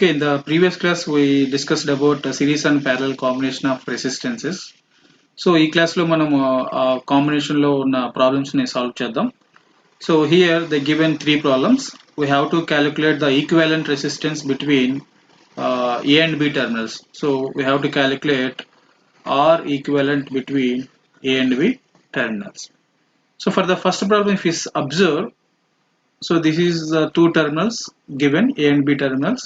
Okay, in the previous class we discussed about series and parallel combination of resistances. So ఈ class లో మనం combination లో ఉన్న problems ని solve చేద్దాం. So here they given three problems. We have to calculate the equivalent resistance between A and B terminals. So we have to calculate R equivalent between A and B terminals. So for the first problem, if we observe, so this is the two terminals given, A and B terminals.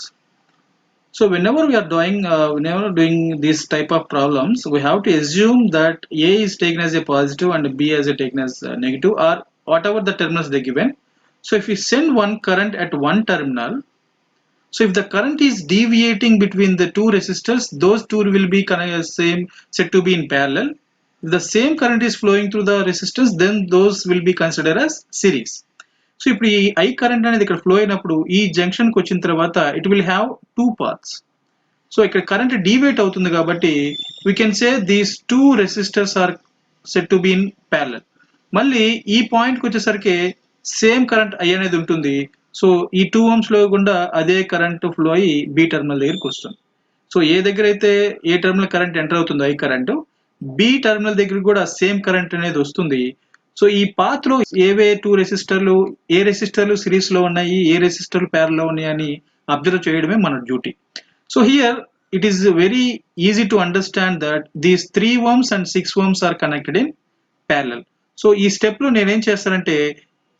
So whenever we are doing this type of problems, we have to assume that A is taken as a positive and B as a taken as a negative, or whatever the terminals they given. So if we send one current at one terminal, so if the current is deviating between the two resistors, those two will be same said to be in parallel. If the same current is flowing through the resistors, then those will be considered as series. So ఇప్పుడు ఈ I current అనేది ఇక్కడ flow అయినప్పుడు ఈ జంక్షన్కి వచ్చిన తర్వాత it will have two paths. So ఇక్కడ కరెంట్ డీవేట్ అవుతుంది కాబట్టి we can say these two resistors are set to be in parallel. మళ్ళీ ఈ పాయింట్కి వచ్చేసరికి సేమ్ కరెంట్ ఐ అనేది ఉంటుంది. సో ఈ 2 ohms లో గుండా అదే కరెంట్ ఫ్లో అయ్యి బి టర్మినల్ దగ్గరికి వస్తుంది. సో ఏ దగ్గర అయితే ఏ టర్మినల్ కరెంట్ ఎంటర్ అవుతుందో ఐ కరెంట్, బి టర్మినల్ దగ్గర కూడా సేమ్ కరెంట్ అనేది వస్తుంది. సో ఈ పాత్ లో ఏవే టూ రెసిస్టర్లు, ఏ రెసిస్టర్లు సిరీస్ లో ఉన్నాయి, ఏ రెసిస్టర్లు ప్యారల్ లో ఉన్నాయి అని అబ్జర్వ్ చేయడమే మన duty. So here it is very easy to understand that these 3 ohms and 6 ohms are connected in parallel. So ఈ స్టెప్ లో నేనేం చేస్తానంటే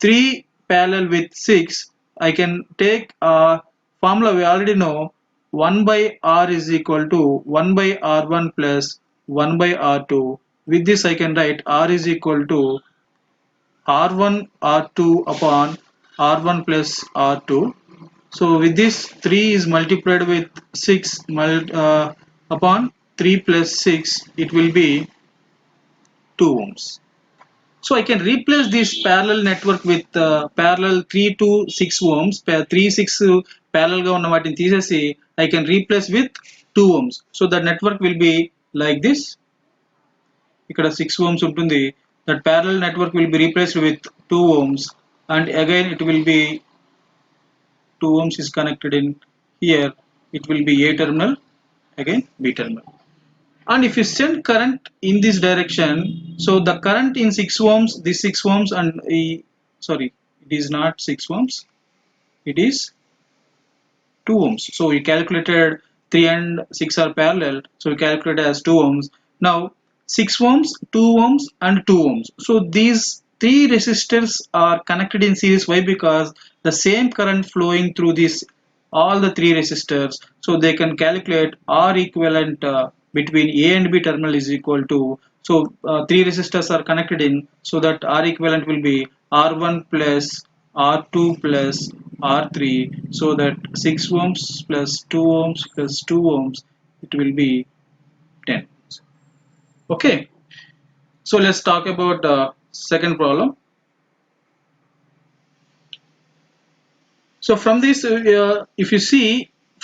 3 parallel with 6, I can take a formula we already know, 1 by R is equal to 1 by R1 plus 1 by R2. With this I can write R is equal to R1 R2 upon R1 plus R2. So with this 3 is multiplied with 6 upon 3 plus 6, it will be 2 ohms. So I can replace this parallel network with parallel 3 to 6 ohms. 3, 6 parallel ga unna vaatini teesesi I can replace with 2 ohms. So the network will be like this. Ikkada 6 ohms untundi. That parallel network will be replaced with 2 ohms, and again it will be 2 ohms is connected in here. It will be A terminal, again B terminal. And if you send current in this direction, so the current in 6 ohms, this 6 ohms and sorry, it is not 6 ohms, it is 2 ohms. So we calculated 3 and 6 are parallel, so we calculated as 2 ohms. Now 6 ohms, 2 ohms and 2 ohms. So these three resistors are connected in series. Why? Because the same current flowing through this all the three resistors, so they can calculate R equivalent between A and B terminal is equal to, so three resistors are connected in, so that R equivalent will be R1 plus R2 plus R3, so that 6 ohms plus 2 ohms plus 2 ohms, it will be 10. Okay, so let's talk about second problem. So from this, if you see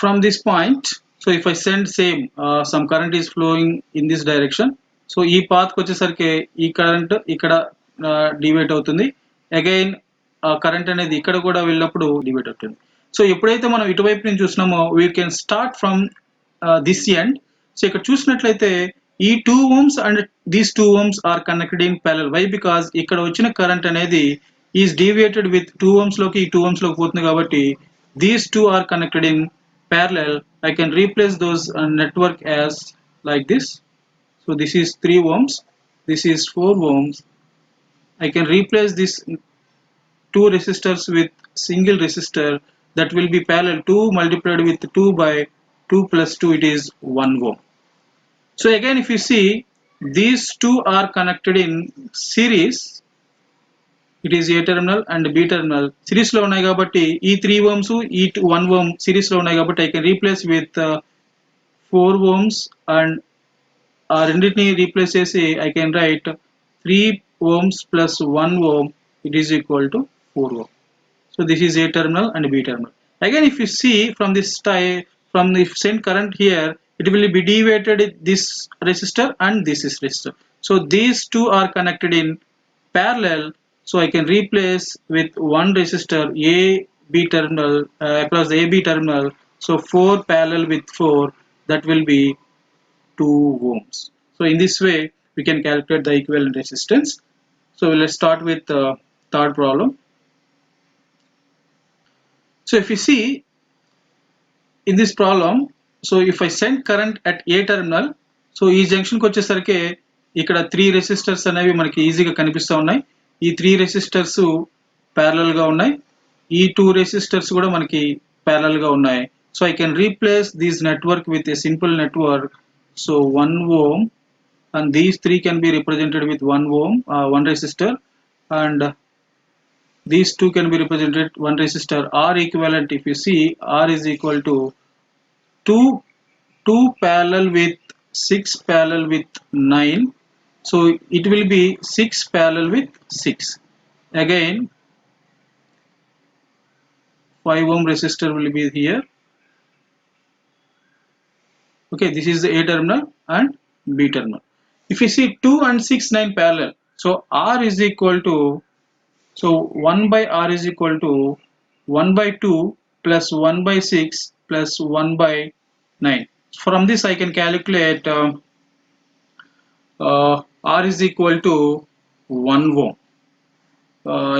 from this point, so if I send same some current is flowing in this direction, so ఈ path వచ్చేసరికి ఈ current ఇక్కడ divide అవుతుంది, again current అనేది ఇక్కడ కూడా వెళ్ళినప్పుడు divide అవుతుంది. సో ఎప్పుడైతే మనం ఇటువైపు నుంచి చూసినామో we can start from this end. So ఇక్కడ చూసినట్లయితే ఈ 2 ohms and these 2 ohms are connected in parallel. Why? Because ఇక్కడ వచ్చిన కరెంట్ అనేది ఈజ్ డీవియేటెడ్ విత్ 2 ohms లోకి, ఈ 2 ohms లోకి పోతుంది కాబట్టి these 2 are connected in parallel. I can replace those network as like this. So this is 3 ohms, this is 4 ohms. I can replace this 2 resistors with single resistor, that will be parallel. 2 multiplied with 2 by 2 plus 2, it is 1 ohm. So again if you see, these two are connected in series. It is A terminal and B terminal. Series lo unnai kabatti ee 3 ohms ee 1 ohm series lo unnai kabatti I can replace with 4 ohms, and aa renditni replace chesi I can write 3 ohms plus 1 ohm, it is equal to 4 ohm. So this is A terminal and B terminal. Again if you see from this from the send current here, it will be deviated this resistor and this is resistor. So these two are connected in parallel. So I can replace with one resistor A B terminal plus the AB terminal. So 4 parallel with 4, that will be 2 ohms. So in this way we can calculate the equivalent resistance. So let's start with the third problem. So if you see in this problem, so if I send current at A terminal, so ఈ junction కి వచ్చేసరికి ఇక్కడ 3 resistors అనేవి మనకి ఈజీగా కనిపిస్తూ ఉన్నాయి. ఈ 3 రెసిస్టర్స్ ప్యారలల్ గా ఉన్నాయి. ఈ 2 రెసిస్టర్స్ కూడా మనకి ప్యారలల్ గా ఉన్నాయి. So I can replace this network with a simple network. So 1 ohm, and these 3 can be represented with 1 ohm, 1 resistor, and these 2 can be represented 1 resistor. R equivalent, if you see, R is equal to 2 parallel with 6 parallel with 9. So it will be 6 parallel with 6. Again 5 ohm resistor will be here. Okay, this is the A terminal and B terminal. If you see 2 and 6, 9 parallel, so R is equal to, so 1 by R is equal to 1 by 2 plus 1 by 6 plus 1 by 9. From this I can calculate R is equal to 1 ohm.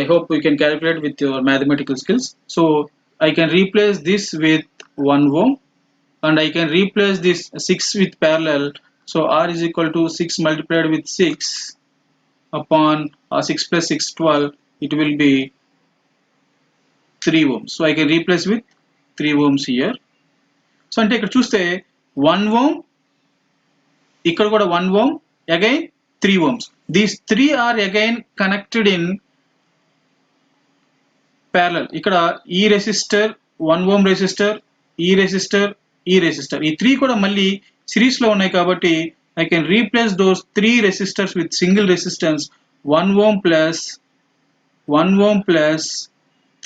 I hope you can calculate with your mathematical skills. So I can replace this with 1 ohm, and I can replace this 6 with parallel. So R is equal to 6 multiplied with 6 upon 6 plus 6, 12. It will be 3 ohms. So I can replace with 3 ohms here. So ante ikkada chuste 1 ohm, ikkada kuda 1 ohm, again 3 ohms. These 3 are again connected in parallel. ఇక్కడ ఈ resistor 1 ohm resistor, ఈ resistor, ఈ resistor, ఈ 3 కూడా మళ్ళీ series లో ఉన్నాయి కాబట్టి I can replace those 3 resistors with single resistance 1 ohm plus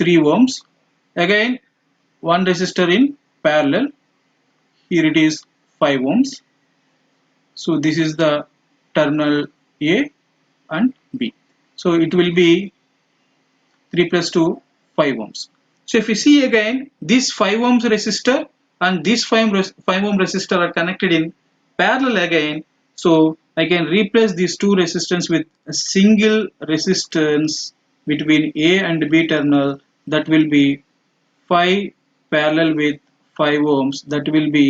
3 ohms. Again 1 resistor in parallel. Here it is 5 ohms. So this is the terminal A and B. So it will be 3 plus 2, 5 ohms. So if you see again, this 5 ohms resistor and this 5 ohm resistor are connected in parallel again. So I can replace these two resistance with a single resistance between A and B terminal. That will be 5 parallel with 5 ohms. That will be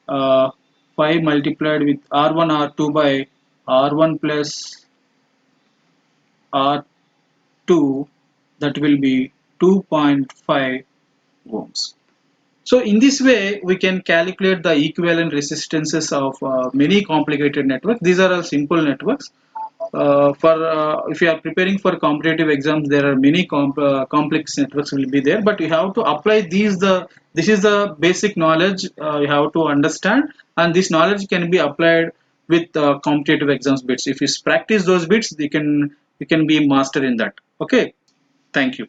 5 multiplied with R1 R2 by R1 plus R2. That will be 2.5 ohms. So in this way we can calculate the equivalent resistances of many complicated networks. These are all simple networks. If you are preparing for competitive exams, there are many complex networks will be there, but you have to apply this is the basic knowledge you have to understand, and this knowledge can be applied with competitive exams bits. If you practice those bits, you can be master in that. Okay, thank you.